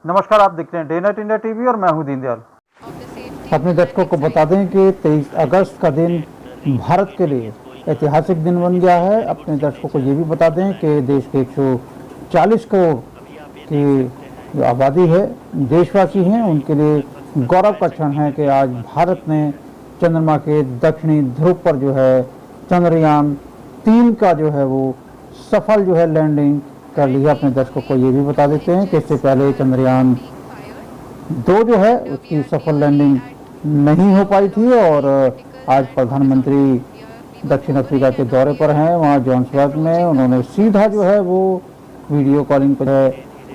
नमस्कार, आप देख रहे हैं डे नाइट इंडिया टीवी और मैं हूं दीनदयाल। अपने दर्शकों को बता दें कि 23 अगस्त का दिन भारत के लिए ऐतिहासिक दिन बन गया है। अपने दर्शकों को ये भी बता दें कि देश के 140 करोड़ की जो आबादी है, देशवासी हैं, उनके लिए गौरव का क्षण है कि आज भारत ने चंद्रमा के दक्षिणी ध्रुव पर जो है चंद्रयान 3 का जो है वो सफल जो है लैंडिंग कर लिया। अपने दर्शकों को ये भी बता देते हैं कि इससे पहले चंद्रयान 2 जो है उसकी सफल लैंडिंग नहीं हो पाई थी और आज प्रधानमंत्री दक्षिण अफ्रीका के दौरे पर हैं। वहाँ जोहान्सबर्ग में उन्होंने सीधा जो है वो वीडियो कॉलिंग पर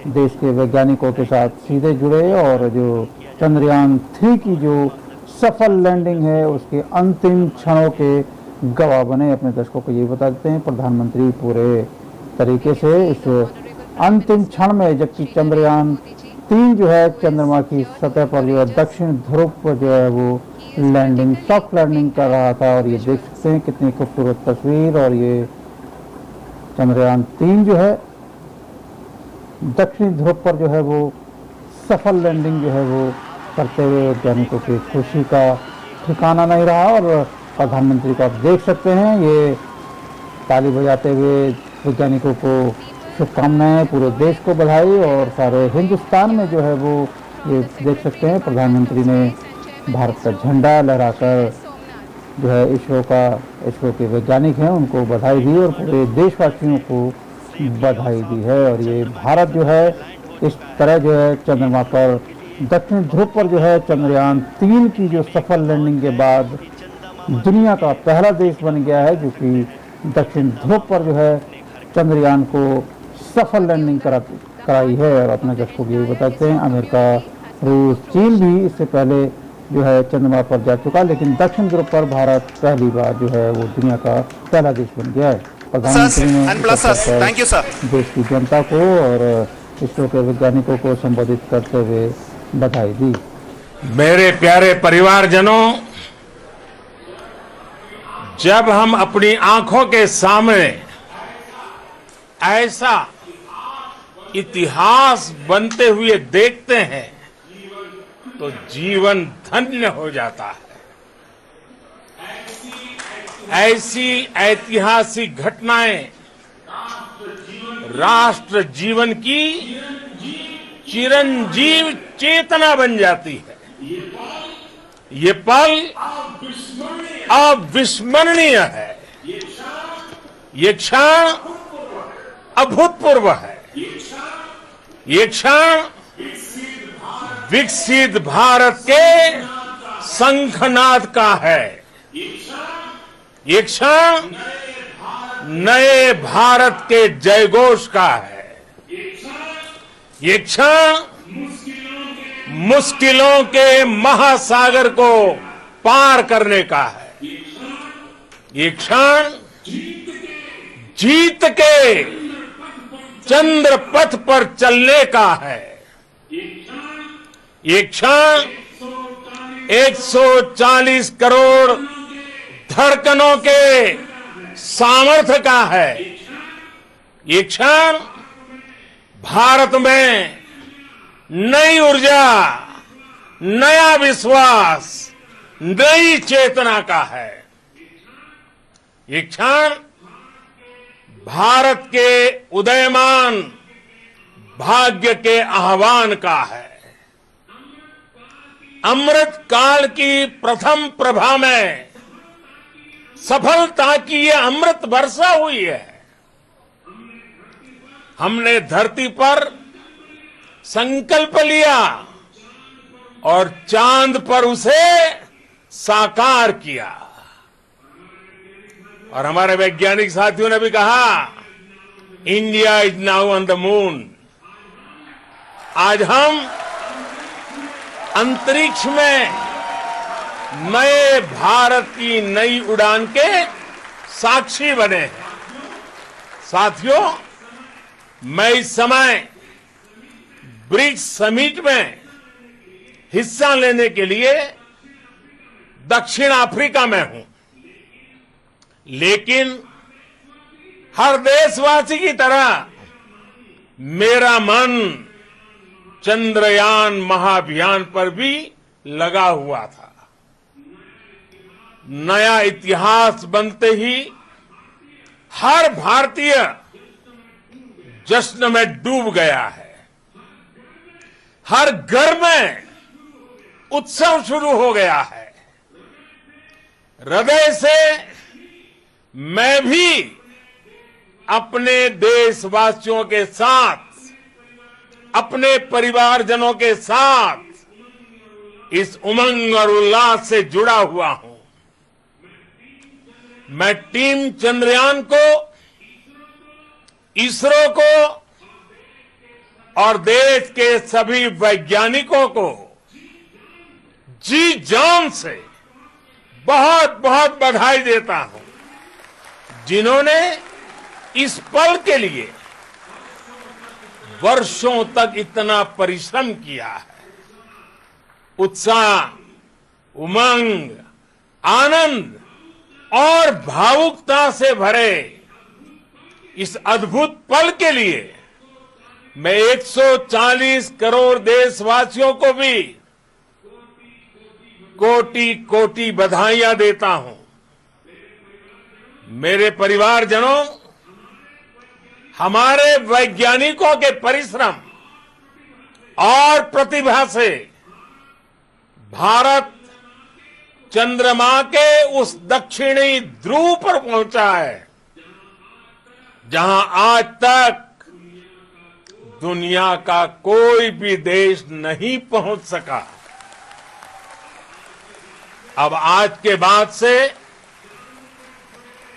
देश के वैज्ञानिकों के साथ सीधे जुड़े और जो चंद्रयान 3 की जो सफल लैंडिंग है उसके अंतिम क्षणों के गवाह बने। अपने दर्शकों को ये बता देते हैं प्रधानमंत्री पूरे तरीके से इस अंतिम क्षण में, जबकि चंद्रयान 3 जो है चंद्रमा की सतह पर जो है दक्षिण ध्रुव पर जो है वो लैंडिंग, सॉफ्ट लैंडिंग कर रहा था। और ये देख सकते हैं कितनी खूबसूरत तस्वीर। और ये चंद्रयान 3 जो है दक्षिणी ध्रुव पर जो है वो सफल लैंडिंग जो है वो करते हुए वैज्ञानिकों की खुशी का ठिकाना नहीं रहा। और प्रधानमंत्री को आप देख सकते हैं ये ताली बजाते हुए वैज्ञानिकों को शुभकामनाएं, पूरे देश को बधाई। और सारे हिंदुस्तान में जो है वो ये देख सकते हैं प्रधानमंत्री ने भारत का झंडा लहराकर जो है इसरो के वैज्ञानिक हैं उनको बधाई दी और पूरे देशवासियों को बधाई दी है। और ये भारत जो है इस तरह जो है चंद्रमा पर दक्षिण ध्रुव पर जो है चंद्रयान 3 की जो सफल लैंडिंग के बाद दुनिया का पहला देश बन गया है जो कि दक्षिण ध्रुव पर जो है चंद्रयान को सफल लैंडिंग कराई है। और अपने दर्शकों को ये बताते हैं अमेरिका, रूस, चीन भी इससे पहले जो है चंद्रमा पर जा चुका, लेकिन दक्षिण ध्रुव पर भारत पहली बार जो है वो दुनिया का पहला देश बन गया है। प्रधानमंत्री ने देश की जनता को और इसरो के वैज्ञानिकों को संबोधित करते हुए बधाई दी। मेरे प्यारे परिवारजनों, जब हम अपनी आंखों के सामने ऐसा इतिहास बनते हुए देखते हैं तो जीवन धन्य हो जाता है। ऐसी ऐतिहासिक घटनाएं राष्ट्र जीवन की चिरंजीव चेतना बन जाती है। ये पल अविस्मरणीय है, ये क्षण अभूतपूर्व है, ये क्षण विकसित भारत के शंखनाद का है, ये क्षण नए भारत के जयघोष का है, ये क्षण मुश्किलों के महासागर को पार करने का है, ये क्षण जीत के चंद्र पथ पर चलने का है, ये क्षण 140 करोड़ धड़कनों के सामर्थ्य का है, ये क्षण भारत में नई ऊर्जा, नया विश्वास, नई चेतना का है, ये क्षण भारत के उदयमान भाग्य के आह्वान का है। अमृत काल की प्रथम प्रभा में सफलता की ये अमृत वर्षा हुई है। हमने धरती पर संकल्प लिया और चांद पर उसे साकार किया। और हमारे वैज्ञानिक साथियों ने भी कहा India is now on the moon. आज हम अंतरिक्ष में नए भारत की नई उड़ान के साक्षी बने हैं। साथियों, मैं इस समय ब्रिक्स समिट में हिस्सा लेने के लिए दक्षिण अफ्रीका में हूं, लेकिन हर देशवासी की तरह मेरा मन चंद्रयान महाअभियान पर भी लगा हुआ था। नया इतिहास बनते ही हर भारतीय जश्न में डूब गया है। हर घर में उत्सव शुरू हो गया है। हृदय से मैं भी अपने देशवासियों के साथ, अपने परिवारजनों के साथ इस उमंग और उल्लास से जुड़ा हुआ हूं। मैं टीम चंद्रयान को, इसरो को और देश के सभी वैज्ञानिकों को जी जान से बहुत बहुत बधाई देता हूं, जिन्होंने इस पल के लिए वर्षों तक इतना परिश्रम किया है। उत्साह, उमंग, आनंद और भावुकता से भरे इस अद्भुत पल के लिए मैं 140 करोड़ देशवासियों को भी कोटि कोटि बधाइयां देता हूं। मेरे परिवारजनों, हमारे वैज्ञानिकों के परिश्रम और प्रतिभा से भारत चंद्रमा के उस दक्षिणी ध्रुव पर पहुंचा है, जहां आज तक दुनिया का कोई भी देश नहीं पहुंच सका। अब आज के बाद से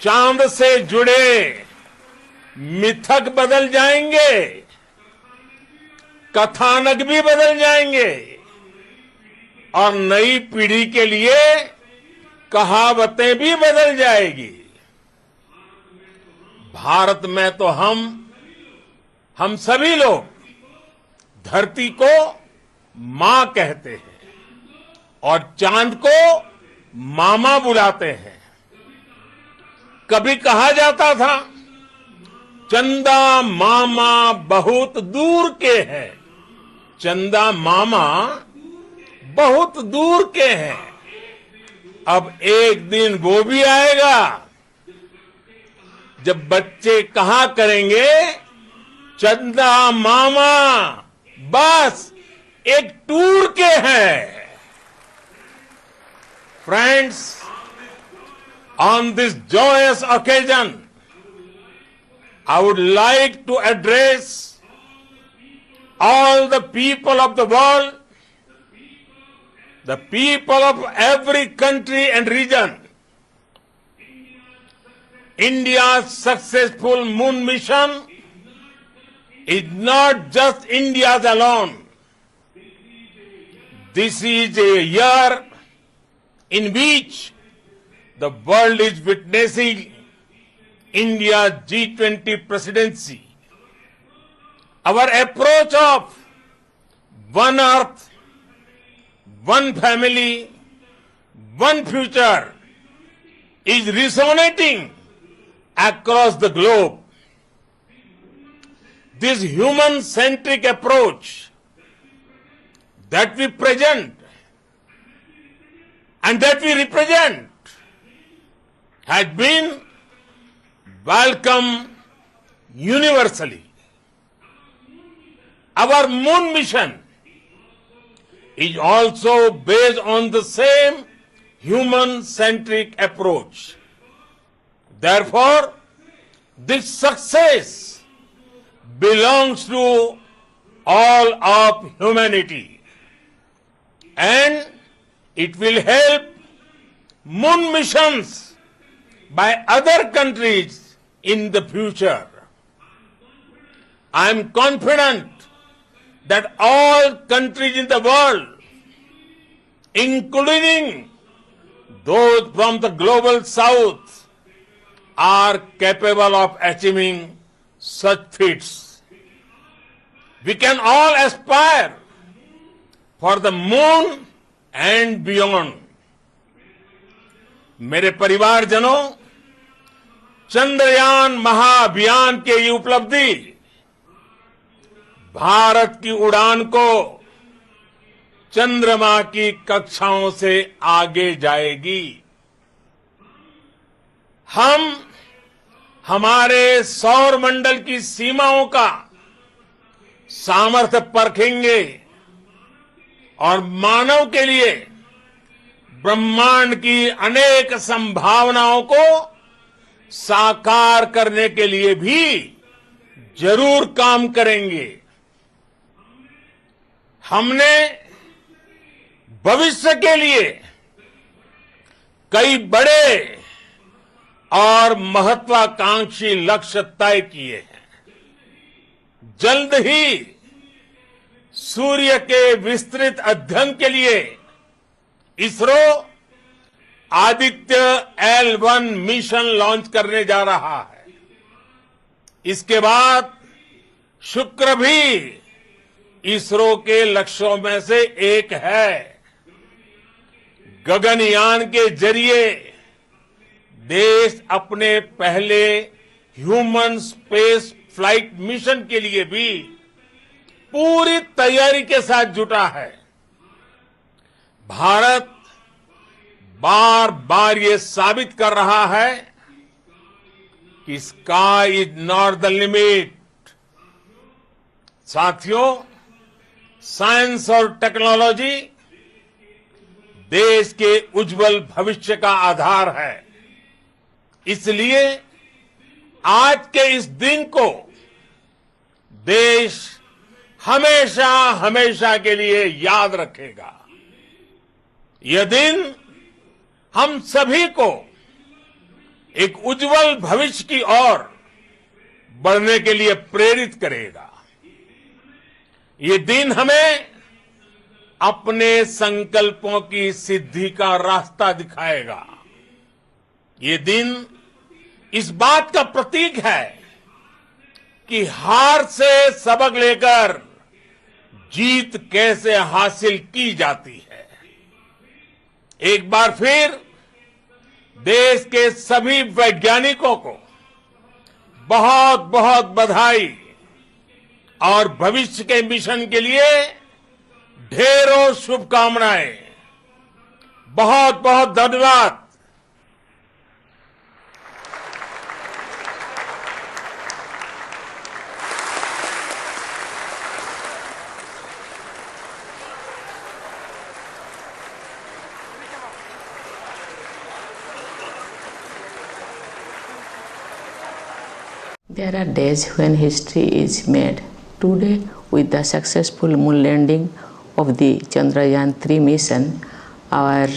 चांद से जुड़े मिथक बदल जाएंगे, कथानक भी बदल जाएंगे और नई पीढ़ी के लिए कहावतें भी बदल जाएगी। भारत में तो हम सभी लोग धरती को मां कहते हैं और चांद को मामा बुलाते हैं। कभी कहा जाता था, चंदा मामा बहुत दूर के हैं। चंदा मामा बहुत दूर के हैं। अब एक दिन वो भी आएगा जब बच्चे कहा करेंगे, चंदा मामा बस एक टूर के हैं। Friends, on this joyous occasion, I would like to address all the people of the world, the people of every country and region. India's successful moon mission is not just India's alone. This is a year in which the world is witnessing India's G20 presidency. Our approach of one earth, one family, one future is resonating across the globe. This human-centric approach that we present and that we represent has been welcomed universally. Our moon mission is also based on the same human-centric approach. Therefore, this success belongs to all of humanity, and it will help moon missions by other countries in the future. I am confident that all countries in the world, including those from the global south, are capable of achieving such feats. We can all aspire for the moon and beyond. मेरे परिवारजनों, चंद्रयान महाअभियान की ये उपलब्धि भारत की उड़ान को चंद्रमा की कक्षाओं से आगे जाएगी। हम हमारे सौर मंडल की सीमाओं का सामर्थ्य परखेंगे और मानव के लिए ब्रह्मांड की अनेक संभावनाओं को साकार करने के लिए भी जरूर काम करेंगे। हमने भविष्य के लिए कई बड़े और महत्वाकांक्षी लक्ष्य तय किए हैं। जल्द ही सूर्य के विस्तृत अध्ययन के लिए ISRO Aditya L1 mission launch करने जा रहा है। इसके बाद शुक्र भी इसरो के लक्ष्यों में से एक है। गगनयान के जरिए देश अपने पहले ह्यूमन स्पेस फ्लाइट मिशन के लिए भी पूरी तैयारी के साथ जुटा है। भारत बार बार ये साबित कर रहा है कि sky is not the limit. साथियों, साइंस और टेक्नोलॉजी देश के उज्जवल भविष्य का आधार है। इसलिए आज के इस दिन को देश हमेशा हमेशा के लिए याद रखेगा। यह दिन हम सभी को एक उज्जवल भविष्य की ओर बढ़ने के लिए प्रेरित करेगा। ये दिन हमें अपने संकल्पों की सिद्धि का रास्ता दिखाएगा। ये दिन इस बात का प्रतीक है कि हार से सबक लेकर जीत कैसे हासिल की जाती है। एक बार फिर देश के सभी वैज्ञानिकों को बहुत बहुत बधाई और भविष्य के मिशन के लिए ढेरों शुभकामनाएं। बहुत बहुत धन्यवाद। There are days when history is made. Today, with the successful moon landing of the Chandrayaan-3 mission, our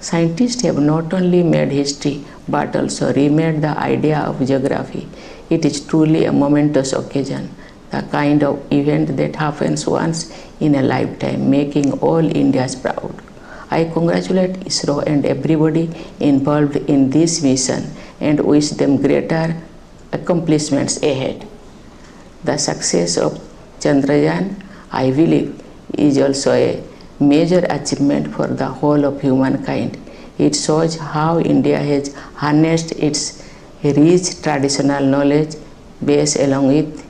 scientists have not only made history but also remade the idea of geography. It is truly a momentous occasion, the kind of event that happens once in a lifetime, making all Indians proud. I congratulate ISRO and everybody involved in this mission and wish them greater accomplishments ahead. The success of Chandrayaan, I believe, is also a major achievement for the whole of humankind. It shows how India has harnessed its rich traditional knowledge base along with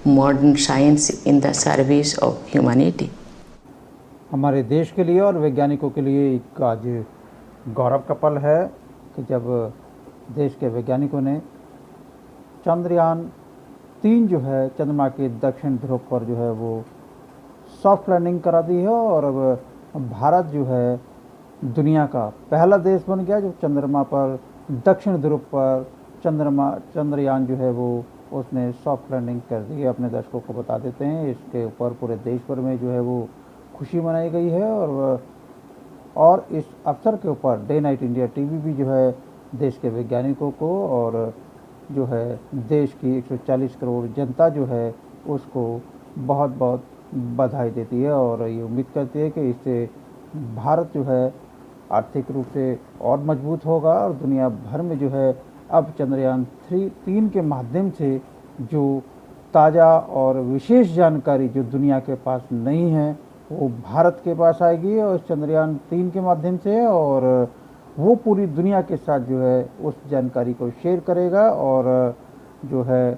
modern science in the service of humanity. हमारे देश के लिए और वैज्ञानिकों के लिए एक आज गौरव का पल है कि जब देश के वैज्ञानिकों ने चंद्रयान-3 जो है चंद्रमा के दक्षिण ध्रुव पर जो है वो सॉफ्ट लैंडिंग करा दी है और अब भारत जो है दुनिया का पहला देश बन गया जो चंद्रमा पर दक्षिण ध्रुव पर चंद्रयान जो है वो उसने सॉफ्ट लैंडिंग कर दी है। अपने दर्शकों को बता देते हैं इसके ऊपर पूरे देश भर में जो है वो खुशी मनाई गई है और इस अवसर के ऊपर डे नाइट इंडिया टीवी भी जो है देश के वैज्ञानिकों को और जो है देश की 140 करोड़ जनता जो है उसको बहुत बहुत बधाई देती है और ये उम्मीद करती है कि इससे भारत जो है आर्थिक रूप से और मजबूत होगा और दुनिया भर में जो है अब चंद्रयान-3 के माध्यम से जो ताज़ा और विशेष जानकारी जो दुनिया के पास नहीं है वो भारत के पास आएगी और चंद्रयान-3 के माध्यम से और वो पूरी दुनिया के साथ जो है उस जानकारी को शेयर करेगा और जो है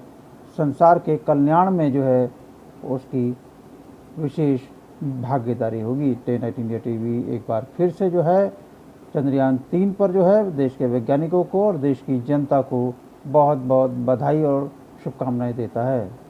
संसार के कल्याण में जो है उसकी विशेष भागीदारी होगी। डे नाइट इंडिया टीवी एक बार फिर से जो है चंद्रयान-3 पर जो है देश के वैज्ञानिकों को और देश की जनता को बहुत बहुत बधाई और शुभकामनाएं देता है।